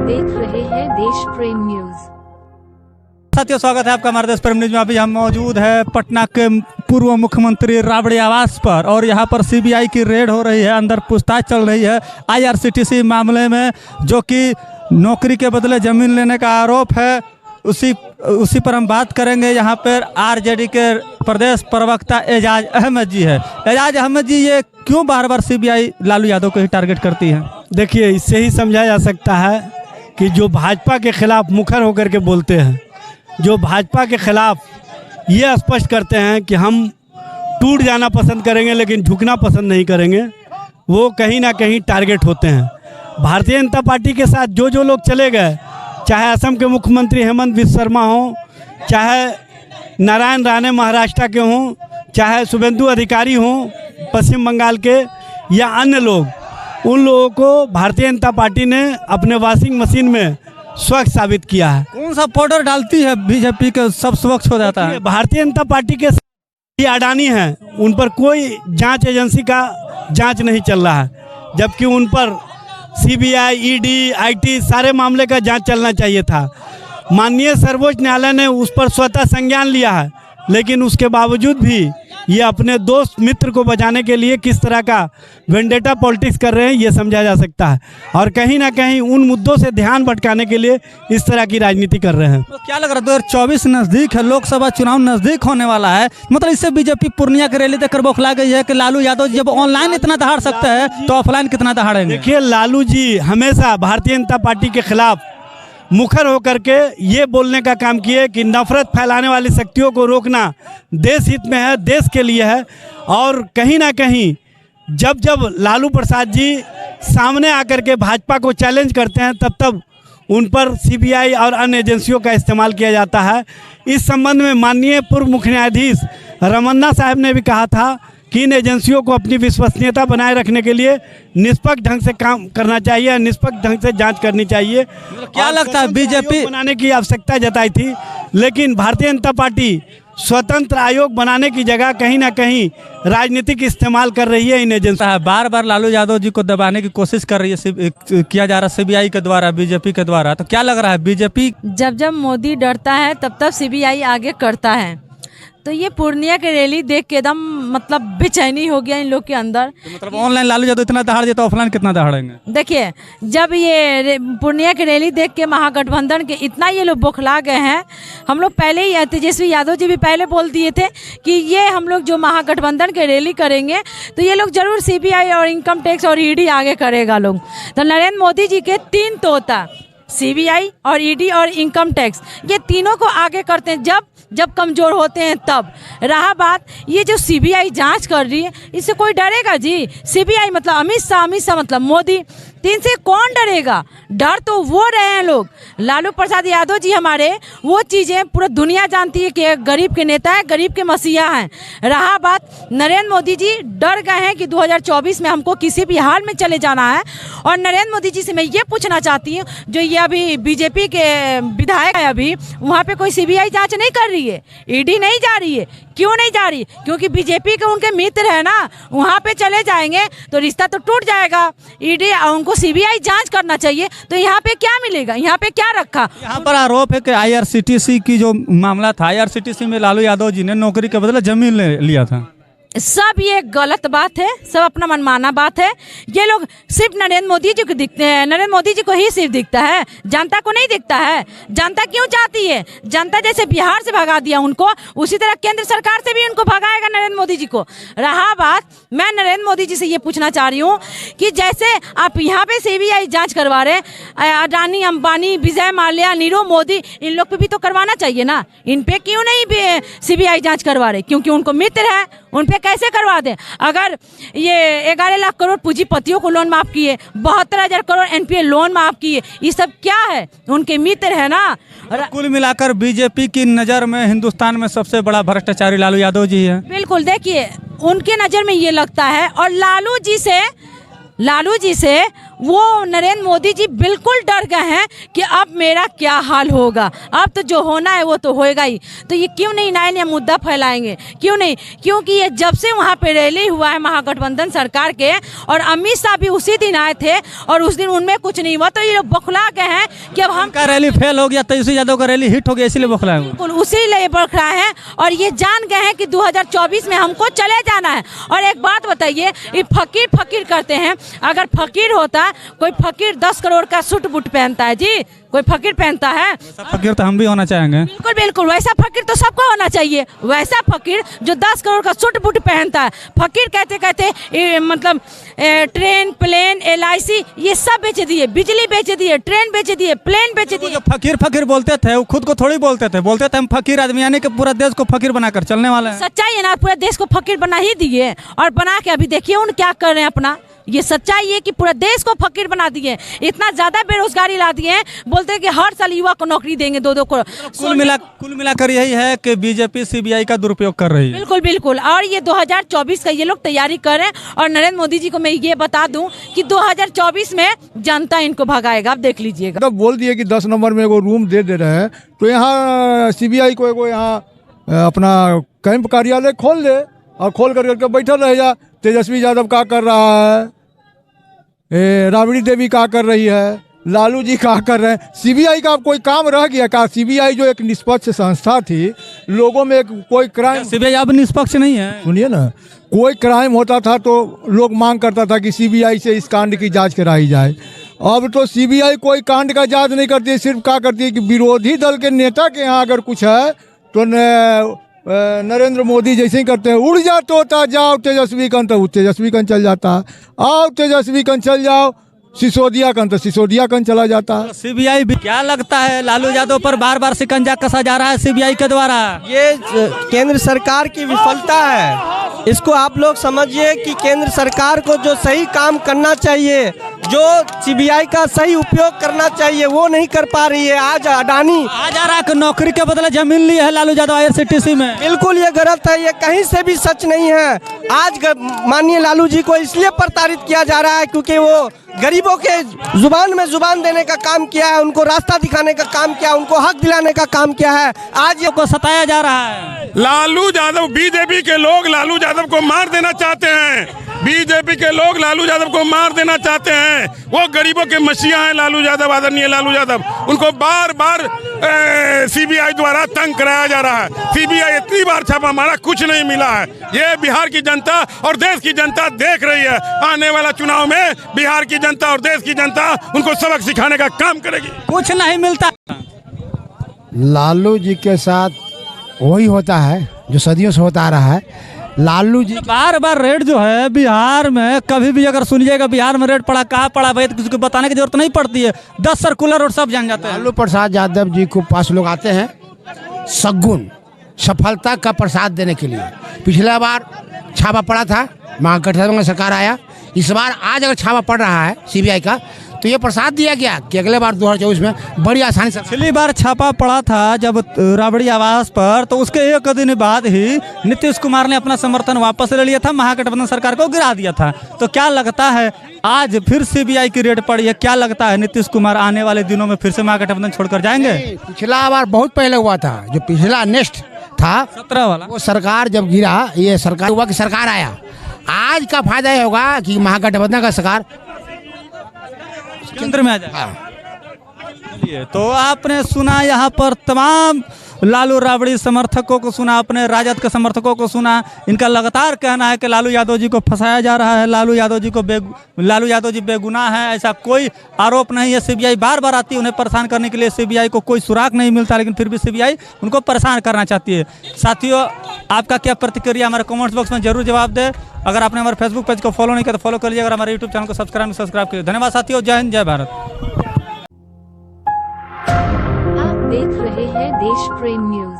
देख रहे हैं देश प्रेम न्यूज। साथियों, स्वागत है आपका हमारे देश प्रेम न्यूज में। अभी हम मौजूद है पटना के पूर्व मुख्यमंत्री राबड़ी आवास पर और यहाँ पर सीबीआई की रेड हो रही है। अंदर पूछताछ चल रही है आईआरसीटीसी मामले में, जो कि नौकरी के बदले जमीन लेने का आरोप है। उसी पर हम बात करेंगे। यहाँ पर आरजेडी के प्रदेश प्रवक्ता एजाज अहमद जी है। एजाज अहमद जी, ये क्यों बार बार सीबीआई लालू यादव को ही टारगेट करती है? देखिए, इससे ही समझा जा सकता है कि जो भाजपा के खिलाफ मुखर होकर के बोलते हैं, जो भाजपा के खिलाफ ये स्पष्ट करते हैं कि हम टूट जाना पसंद करेंगे लेकिन झुकना पसंद नहीं करेंगे, वो कहीं ना कहीं टारगेट होते हैं। भारतीय जनता पार्टी के साथ जो लोग चले गए, चाहे असम के मुख्यमंत्री हेमंत बिस्वा शर्मा हों, चाहे नारायण राणे महाराष्ट्र के हों, चाहे शुभेंदु अधिकारी हों पश्चिम बंगाल के, या अन्य लोग, उन लोगों को भारतीय जनता पार्टी ने अपने वॉशिंग मशीन में स्वच्छ साबित किया है। कौन सा पाउडर डालती है बीजेपी के सब स्वच्छ हो जाता है? भारतीय जनता पार्टी के ये अडानी हैं, उन पर कोई जांच एजेंसी का जांच नहीं चल रहा है, जबकि उन पर सीबीआई, ईडी, आईटी सारे मामले का जांच चलना चाहिए था। माननीय सर्वोच्च न्यायालय ने उस पर स्वतः संज्ञान लिया है, लेकिन उसके बावजूद भी ये अपने दोस्त मित्र को बचाने के लिए किस तरह का वेंडेटा पॉलिटिक्स कर रहे हैं, ये समझा जा सकता है। और कहीं ना कहीं उन मुद्दों से ध्यान भटकाने के लिए इस तरह की राजनीति कर रहे हैं। तो क्या लग रहा है 2024 नज़दीक है, लोकसभा चुनाव नज़दीक होने वाला है, मतलब इससे बीजेपी पूर्णिया की रैली देखकर बौखला गई है कि लालू यादव जब ऑनलाइन इतना दहाड़ सकते हैं तो ऑफलाइन कितना दहाड़ेंगे? देखिए, लालू जी हमेशा भारतीय जनता पार्टी के खिलाफ मुखर होकर के ये बोलने का काम किए कि नफरत फैलाने वाली शक्तियों को रोकना देश हित में है, देश के लिए है। और कहीं ना कहीं जब लालू प्रसाद जी सामने आकर के भाजपा को चैलेंज करते हैं, तब उन पर सीबीआई और अन्य एजेंसियों का इस्तेमाल किया जाता है। इस संबंध में माननीय पूर्व मुख्य न्यायाधीश रमन्ना साहब ने भी कहा था कि इन एजेंसियों को अपनी विश्वसनीयता बनाए रखने के लिए निष्पक्ष ढंग से काम करना चाहिए, निष्पक्ष ढंग से जांच करनी चाहिए। क्या लगता है बीजेपी बनाने की आवश्यकता जताई थी, लेकिन भारतीय जनता पार्टी स्वतंत्र आयोग बनाने की जगह कहीं ना कहीं राजनीतिक इस्तेमाल कर रही है इन एजेंसी। बार बार लालू यादव जी को दबाने की कोशिश कर रही है, किया जा रहा है सीबीआई के द्वारा, बीजेपी के द्वारा। तो क्या लग रहा है बीजेपी जब मोदी डरता है तब सीबीआई आगे करता है। तो ये पूर्णिया की रैली देख के एकदम मतलब बेचैनी हो गया इन लोग के अंदर। तो मतलब ऑनलाइन लालू यादव इतना दहाड़ दिया तो ऑफलाइन कितना दहाड़ेंगे? देखिए, जब ये पूर्णिया की रैली देख के महागठबंधन के इतना ये लोग बौखला गए हैं। हम लोग पहले ही, तेजस्वी यादव जी भी पहले बोल दिए थे कि ये हम लोग जो महागठबंधन की रैली करेंगे तो ये लोग जरूर सीबीआई और इनकम टैक्स और ईडी आगे करेगा लोग। तो नरेंद्र मोदी जी के 3 तोता, सीबीआई और ईडी और इनकम टैक्स, ये तीनों को आगे करते हैं जब कमज़ोर होते हैं तब। रहा बात ये जो सीबीआई जांच कर रही है, इससे कोई डरेगा जी? सीबीआई मतलब अमित शाह मतलब मोदी, 3 से कौन डरेगा? डर तो वो रहे हैं लोग। लालू प्रसाद यादव जी हमारे वो चीज़ें पूरा दुनिया जानती है कि गरीब के नेता है, गरीब के मसीहा हैं। रहा बात नरेंद्र मोदी जी डर गए हैं कि 2024 में हमको किसी भी हाल में चले जाना है। और नरेंद्र मोदी जी से मैं ये पूछना चाहती हूँ, जो ये अभी बीजेपी के विधायक है, अभी वहाँ पे कोई सीबीआई जांच नहीं कर रही है, ईडी नहीं जा रही है। क्यों नहीं जा रही? क्योंकि बीजेपी के उनके मित्र है ना, वहाँ पे चले जाएंगे तो रिश्ता तो टूट जाएगा। ईडी उनको सीबीआई जांच करना चाहिए। तो यहाँ पे क्या मिलेगा? यहाँ पे क्या रखा? यहाँ पर आरोप है कि आईआरसीटीसी की जो मामला था, आईआरसीटीसी में लालू यादव जी ने नौकरी के बदले जमीन ले लिया था। सब ये गलत बात है, सब अपना मनमाना बात है। ये लोग सिर्फ नरेंद्र मोदी जी को दिखते हैं, नरेंद्र मोदी जी को ही सिर्फ दिखता है, जनता को नहीं दिखता है। जनता क्यों चाहती है? जनता जैसे बिहार से भगा दिया उनको, उसी तरह केंद्र सरकार से भी उनको भगाएगा नरेंद्र मोदी जी को। रहा बात, मैं नरेंद्र मोदी जी से ये पूछना चाह रही हूँ कि जैसे आप यहाँ पे सीबीआई जाँच करवा रहे, अडानी, अंबानी, विजय माल्या, नीरव मोदी, इन लोग पे भी तो करवाना चाहिए ना। इन पे क्यों नहीं सीबीआई जाँच करवा रहे? क्योंकि उनको मित्र है, उन पे कैसे करवा दें? अगर ये 11 लाख करोड़ पूंजीपतियों को लोन माफ किए, 72,000 करोड़ एनपीए लोन माफ किए, ये सब क्या है? उनके मित्र है ना। कुल मिलाकर बीजेपी की नज़र में हिंदुस्तान में सबसे बड़ा भ्रष्टाचारी लालू यादव जी है। बिल्कुल, देखिए उनके नज़र में ये लगता है। और लालू जी से वो नरेंद्र मोदी जी बिल्कुल डर गए हैं कि अब मेरा क्या हाल होगा, अब तो जो होना है वो तो होएगा ही। तो ये क्यों नहीं नया नया मुद्दा फैलाएंगे, क्यों नहीं? क्योंकि ये जब से वहाँ पे रैली हुआ है महागठबंधन सरकार के, और अमित शाह भी उसी दिन आए थे और उस दिन उनमें कुछ नहीं हुआ, तो ये लोग बौखला गए हैं कि अब हम का रैली फेल हो गया, तेजस्वी यादव का रैली हिट हो गया, इसलिए बौखलाए हुए। बिल्कुल उसी लिए बौखला है। और ये जान गए हैं कि 2024 में हमको चले जाना है। और एक बात बताइए, ये फकीर फकीर करते हैं, अगर फकीर होता कोई फकीर 10 करोड़ का सूट बूट पहनता है जी, कोई फकीर पहनता है? फकीर तो हम भी होना चाहेंगे। बिल्कुल बिल्कुल, वैसा फकीर तो सबको होना चाहिए। वैसा फकीर जो 10 करोड़ का सूट बूट पहनता है, फकीर कहते कहते मतलब ट्रेन, प्लेन, LIC ये सब बेच दिए, बिजली बेच दिए, ट्रेन बेच दिए, प्लेन बेच दिए। जो फकीर फकीर बोलते थे वो खुद को थोड़ी बोलते थे हम फकीर आदमी, यानी कि पूरा देश को फकीर बनाकर चलने वाले हैं। सच्चाई है ना, पूरे देश को फकीर बना ही दिए, और बना के अभी देखिए उन क्या कर रहे हैं अपना। ये सच्चाई है कि पूरा देश को फकीर बना दिए, इतना ज्यादा बेरोजगारी ला दिए हैं, बोलते हैं कि हर साल युवा को नौकरी देंगे 2-2 करोड़। कुल मिलाकर यही है कि बीजेपी CBI का दुरुपयोग कर रही है। बिल्कुल बिल्कुल, और ये 2024 का ये लोग तैयारी कर रहे हैं। और नरेंद्र मोदी जी को मैं ये बता दूं कि 2024 में जनता इनको भगाएगा, आप देख लीजिएगा। तो बोल दिए कि 10 नंबर में एगो रूम दे रहे हैं, तो यहाँ CBI को एगो यहाँ अपना कैंप कार्यालय खोल दे और खोल करके बैठल रह जा। तेजस्वी यादव क्या कर रहा है, राबड़ी देवी क्या कर रही है, लालू जी क्या कर रहे हैं? CBI का कोई काम रह गया क्या? CBI जो एक निष्पक्ष संस्था थी, लोगों में कोई क्राइम, CBI अब निष्पक्ष नहीं है। सुनिए ना, कोई क्राइम होता था तो लोग मांग करता था कि CBI से इस कांड की जांच कराई जाए। अब तो CBI कोई कांड का जांच नहीं करती है, सिर्फ क्या करती है कि विरोधी दल के नेता के यहाँ अगर कुछ है तो नरेंद्र मोदी जैसे ही करते हैं, उड़ जा तोता जाओ तेजस्वी कंत, तो तेजस्वी कंत चल जाता है, आओ तेजस्वी कंत चल जाओ सिसोदिया कंत, तो सिसोदिया कंत चला जाता है। CBI भी क्या लगता है लालू यादव पर बार बार शिकंजा कसा जा रहा है CBI के द्वारा? ये केंद्र सरकार की विफलता है। इसको आप लोग समझिए कि केंद्र सरकार को जो सही काम करना चाहिए, जो CBI का सही उपयोग करना चाहिए, वो नहीं कर पा रही है। आज अडानी आज आ रहा है नौकरी के बदले जमीन ली है लालू यादव IRCTC में। बिल्कुल ये गलत है, ये कहीं से भी सच नहीं है। आज माननीय लालू जी को इसलिए प्रताड़ित किया जा रहा है क्योंकि वो गरीबों के जुबान में जुबान देने का काम किया है, उनको रास्ता दिखाने का काम किया, उनको हक दिलाने का काम किया है। आज ये को सताया जा रहा है। लालू यादव, बीजेपी के लोग लालू यादव को मार देना चाहते हैं। बीजेपी के लोग लालू यादव को मार देना चाहते हैं। वो गरीबों के मसीहा हैं लालू यादव, आदरणीय लालू यादव। उनको बार बार CBI द्वारा तंग कराया जा रहा है। CBI इतनी बार छापा मारा, कुछ नहीं मिला है। ये बिहार की जनता और देश की जनता देख रही है। आने वाला चुनाव में बिहार की जनता और देश की जनता उनको सबक सिखाने का काम करेगी। कुछ नहीं मिलता। लालू जी के साथ वही होता है जो सदियों से होता आ रहा है। लालू जी बार बार रेड जो है बिहार में, कभी भी अगर सुनिएगा बिहार में रेड पड़ा, कहाँ पड़ा भाई, तो किसी को बताने की जरूरत नहीं पड़ती है। 10 सर्कुलर और सब जान जाते हैं। लालू प्रसाद यादव जी को पास लोग आते हैं सगुन सफलता का प्रसाद देने के लिए। पिछला बार छापा पड़ा था, महागठबंधन का सरकार आया। इस बार आज अगर छापा पड़ रहा है CBI का, तो ये प्रसाद दिया गया कि अगले बार 2024 में बड़ी आसानी से। पिछली बार छापा पड़ा था जब राबड़ी आवास पर, तो उसके एक दिन बाद ही नीतीश कुमार ने अपना समर्थन वापस ले लिया था, महागठबंधन सरकार को गिरा दिया था। तो क्या लगता है आज फिर CBI की रेड पड़ी है, क्या लगता है नीतीश कुमार आने वाले दिनों में फिर से महागठबंधन छोड़कर जाएंगे? पिछला बार बहुत पहले हुआ था, जो पिछला नेक्स्ट था 17 वाला, वो सरकार जब गिरा, ये सरकार हुआ कि सरकार आया। आज का फायदा ये होगा कि महागठबंधन का सरकार केंद्र में आ जाए। तो आपने सुना यहाँ पर तमाम लालू राबड़ी समर्थकों को सुना, अपने राजद के समर्थकों को सुना। इनका लगातार कहना है कि लालू यादव जी को फंसाया जा रहा है, लालू यादव जी बेगुनाह है, ऐसा कोई आरोप नहीं है। CBI बार बार आती है उन्हें परेशान करने के लिए, CBI को कोई सुराग नहीं मिलता, लेकिन फिर भी CBI उनको परेशान करना चाहती है। साथियों, आपका क्या प्रतिक्रिया हमारे कमेंट्स बॉक्स में जरूर जवाब दें। अगर आपने हमारे फेसबुक पेज को फॉलो नहीं किया तो फॉलो कर लीजिए। अगर हमारे यूट्यूब चैनल को सब्सक्राइब कीजिए। धन्यवाद साथियों, जय हिंद, जय भारत। आप देख रहे हैं देश प्रेम न्यूज।